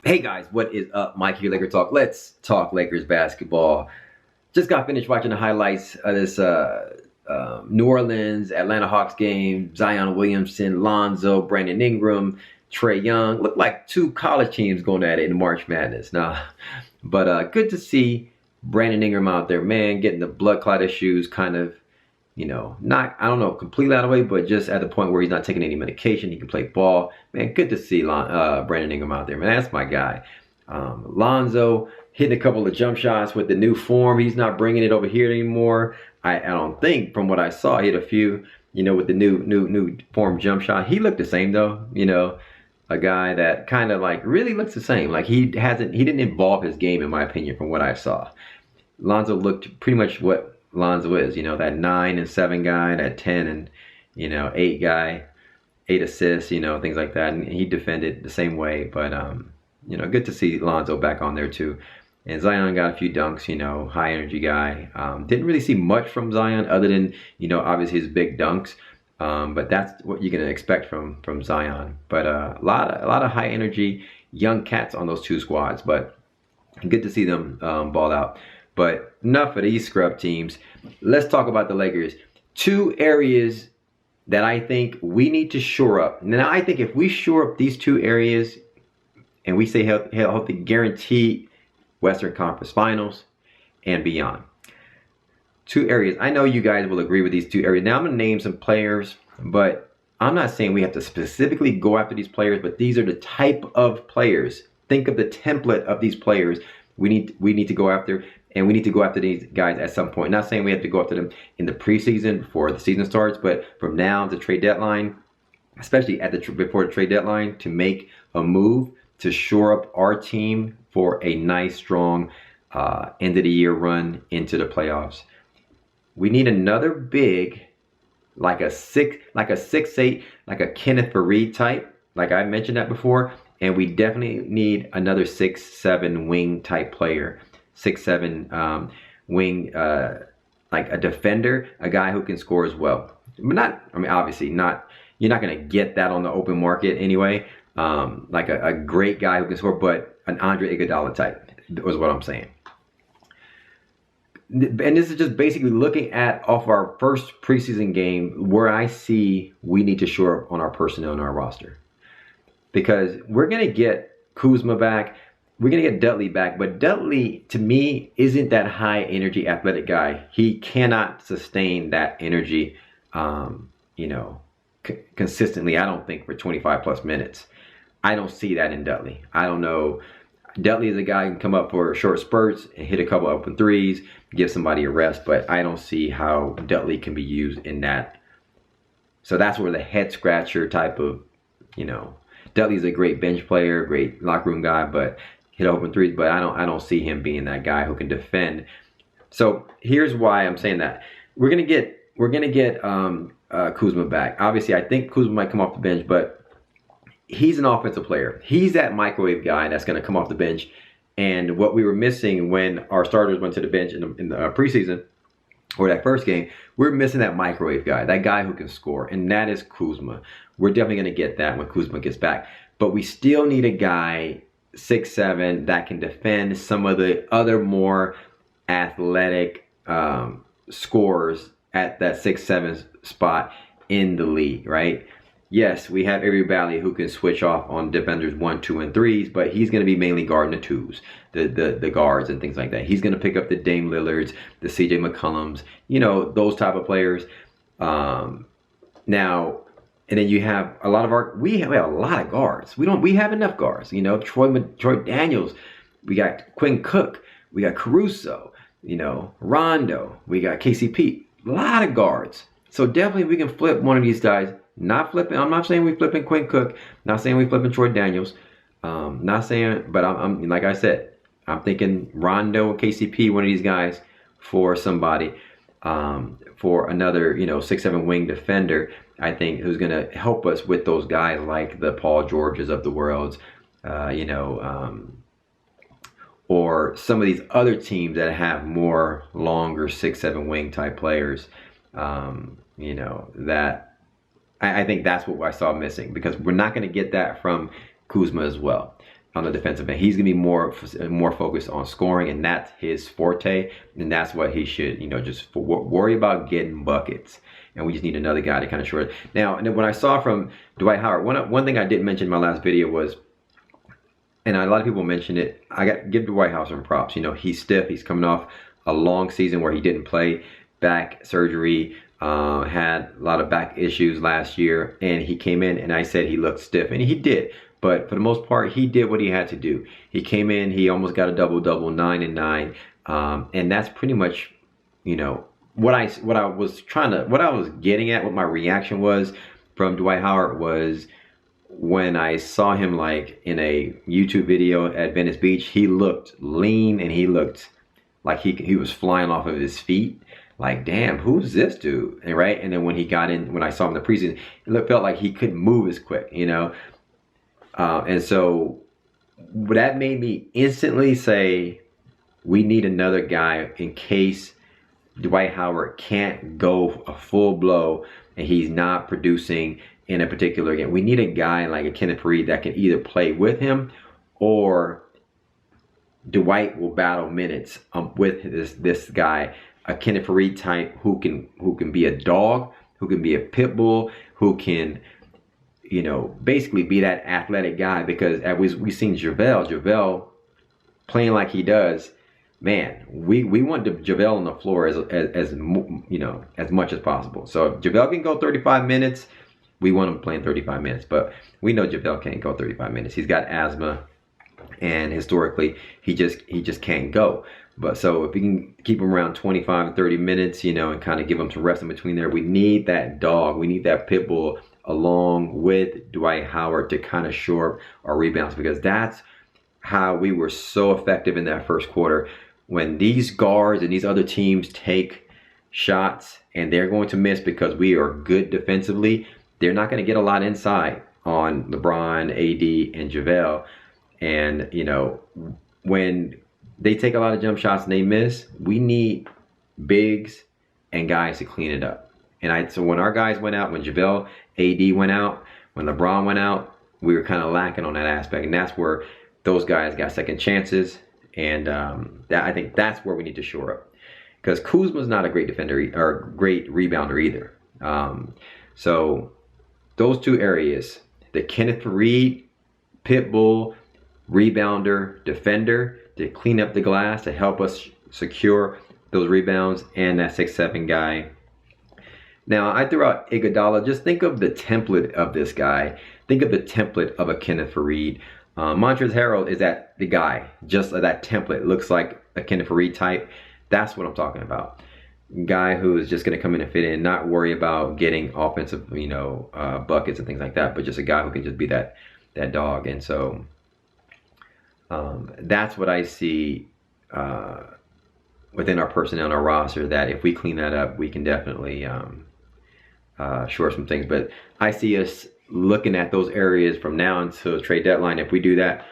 Hey guys, what is up? Mike here, Laker Talk. Let's talk Lakers basketball. Just got finished watching the highlights of this New Orleans Atlanta Hawks game. Zion Williamson, Lonzo, Brandon Ingram, Trey Young. Looked like two college teams going at it in March Madness. But good to see Brandon Ingram out there, man, getting the blood clot issues kind of, not, I don't know, completely out of the way, but just at the point where he's not taking any medication. He can play ball. Man, good to see Brandon Ingram out there, man. That's my guy. Lonzo hitting a couple of jump shots with the new form. He's not bringing it over here anymore. I don't think, from what I saw, he hit a few, with the new form jump shot. He looked the same though, a guy that kind of like really looks the same. Like he didn't evolve his game, in my opinion, from what I saw. Lonzo looked pretty much what Lonzo is, that 9 and 7 guy, that 10 and 8 guy, 8 assists, things like that. And he defended the same way, but good to see Lonzo back on there too. And Zion got a few dunks, high energy guy. Didn't really see much from Zion other than, obviously his big dunks. But that's what you're gonna expect from Zion. But a lot of high energy young cats on those two squads. But good to see them ball out. But enough of these scrub teams. Let's talk about the Lakers. Two areas that I think we need to shore up. Now, I think if we shore up these two areas and we say healthy, guaranteed Western Conference Finals and beyond. Two areas. I know you guys will agree with these two areas. Now, I'm going to name some players, but I'm not saying we have to specifically go after these players, but these are the type of players. Think of the template of these players we need to go after. And we need to go after these guys at some point. Not saying we have to go after them in the preseason before the season starts, but from now to trade deadline, especially before the trade deadline, to make a move to shore up our team for a nice, strong end of the year run into the playoffs. We need another big, like a 6'8", like a Kenneth Faried type, like I mentioned that before, and we definitely need another 6'7" wing type player. 6'7" wing, like a defender, a guy who can score as well. But obviously not. You're not gonna get that on the open market anyway. Like a great guy who can score, but an Andre Iguodala type was what I'm saying. And this is just basically looking at off our first preseason game where I see we need to shore up on our personnel and our roster, because we're gonna get Kuzma back. We're going to get Dudley back, but Dudley, to me, isn't that high energy athletic guy. He cannot sustain that energy, consistently, I don't think, for 25 plus minutes. I don't see that in Dudley. I don't know. Dudley is a guy who can come up for short spurts and hit a couple open threes, give somebody a rest, but I don't see how Dudley can be used in that. So that's where the head scratcher type of, Dudley's a great bench player, great locker room guy, but hit open threes, but I don't see him being that guy who can defend. So here's why I'm saying that. We're gonna get Kuzma back. Obviously, I think Kuzma might come off the bench, but he's an offensive player. He's that microwave guy that's gonna come off the bench. And what we were missing when our starters went to the bench in the preseason, or that first game, we're missing that microwave guy, that guy who can score, and that is Kuzma. We're definitely gonna get that when Kuzma gets back. But we still need a guy 6'7" that can defend some of the other more athletic scorers at that 6'7" spot in the league, right? Yes, we have Avery Bradley who can switch off on defenders 1, 2, and 3s, but he's going to be mainly guarding the 2s, the guards and things like that. He's going to pick up the Dame Lillards, the CJ McCollums, those type of players. Now. And then you have a lot of we have a lot of guards. We have enough guards. Troy Daniels, we got Quinn Cook, we got Caruso, Rondo, we got KCP. A lot of guards. So definitely we can flip one of these guys. Not flipping. I'm not saying we flipping Quinn Cook. Not saying we flipping Troy Daniels. Not saying, but I'm like I said, I'm thinking Rondo, KCP, one of these guys for somebody. For another, 6'7" wing defender, I think, who's going to help us with those guys like the Paul Georges of the world, or some of these other teams that have more longer 6'7" wing type players. That I think that's what I saw missing, because we're not going to get that from Kuzma as well. on the defensive end. He's gonna be more focused on scoring, and that's his forte. And that's what he should, you know, just worry about getting buckets. And we just need another guy to kind of short it. Now, and then when I saw from Dwight Howard, one thing I didn't mention in my last video was, and a lot of people mentioned it, I got to give Dwight Howard some props. You know, he's stiff. He's coming off a long season where he didn't play, back surgery, had a lot of back issues last year, and he came in and I said he looked stiff, and he did. But for the most part, he did what he had to do. He came in, he almost got a double-double, 9 and 9, and that's pretty much, you know, what I was getting at, what my reaction was from Dwight Howard was when I saw him like in a YouTube video at Venice Beach. He looked lean and he looked like he was flying off of his feet. Like, damn, who's this dude? And right, and then when he got in, when I saw him in the preseason, it felt like he couldn't move as quick, you know. And so that made me instantly say, we need another guy in case Dwight Howard can't go a full blow and he's not producing in a particular game. We need a guy like a Kenneth Faried that can either play with him, or Dwight will battle minutes with this guy, a Kenneth Faried type who can be a dog, who can be a pit bull, who can, you know, basically be that athletic guy. Because as we've seen JaVale playing like he does, man, we want JaVale on the floor as you know, as much as possible. So if JaVale can go 35 minutes, we want him playing 35 minutes. But we know JaVale can't go 35 minutes. He's got asthma, and historically he just can't go. But so if we can keep him around 25 to 30 minutes, you know, and kind of give him some rest in between there, we need that dog, we need that pit bull along with Dwight Howard to kind of shore up our rebounds, because that's how we were so effective in that first quarter. When these guards and these other teams take shots and they're going to miss because we are good defensively, they're not going to get a lot inside on LeBron, AD, and JaVale. And, you know, when they take a lot of jump shots and they miss, we need bigs and guys to clean it up. And so when our guys went out, when JaVale, AD went out, when LeBron went out, we were kind of lacking on that aspect. And that's where those guys got second chances. And I think that's where we need to shore up, because Kuzma's not a great defender or great rebounder either. So those two areas, the Kenneth Faried, pit bull, rebounder, defender, to clean up the glass, to help us secure those rebounds, and that 6'7" guy. Now, I threw out Iguodala. Just think of the template of this guy. Think of the template of a Kenneth Faried. Montrezl Harrell is the guy, just like that template. Looks like a Kenneth Faried type. That's what I'm talking about. Guy who is just going to come in and fit in, not worry about getting offensive, you know, buckets and things like that, but just a guy who can just be that dog. And so that's what I see within our personnel and our roster, that if we clean that up, we can definitely shore some things. But I see us looking at those areas from now until trade deadline. If we do that,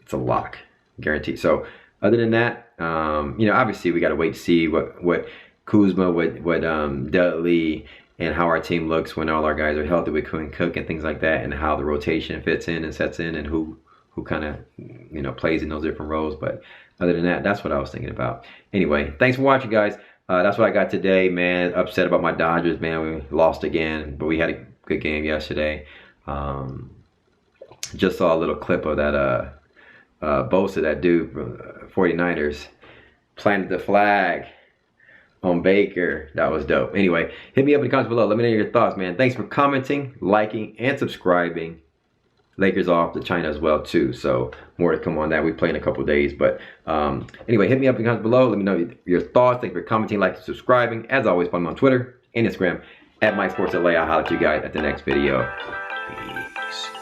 it's a lock, guaranteed. So other than that, you know, obviously we got to wait to see what Kuzma, what Dudley, and how our team looks when all our guys are healthy with Quinn Cook and things like that, and how the rotation fits in and sets in, and who kind of, you know, plays in those different roles. But other than that, that's what I was thinking about. Anyway, thanks for watching, guys. That's what I got today, man. Upset about my Dodgers, man. We lost again, but we had a good game yesterday. Just saw a little clip of that Bosa, that dude from 49ers, planted the flag on Baker. That was dope. Anyway, hit me up in the comments below. Let me know your thoughts, man. Thanks for commenting, liking, and subscribing. Lakers off to China as well too, so more to come on that. We play in a couple days, but anyway, hit me up in the comments below. Let me know your thoughts. Thanks for commenting, liking, subscribing. As always, follow me on Twitter and Instagram at MikeSportsLA. I'll holler at you guys at the next video. Peace.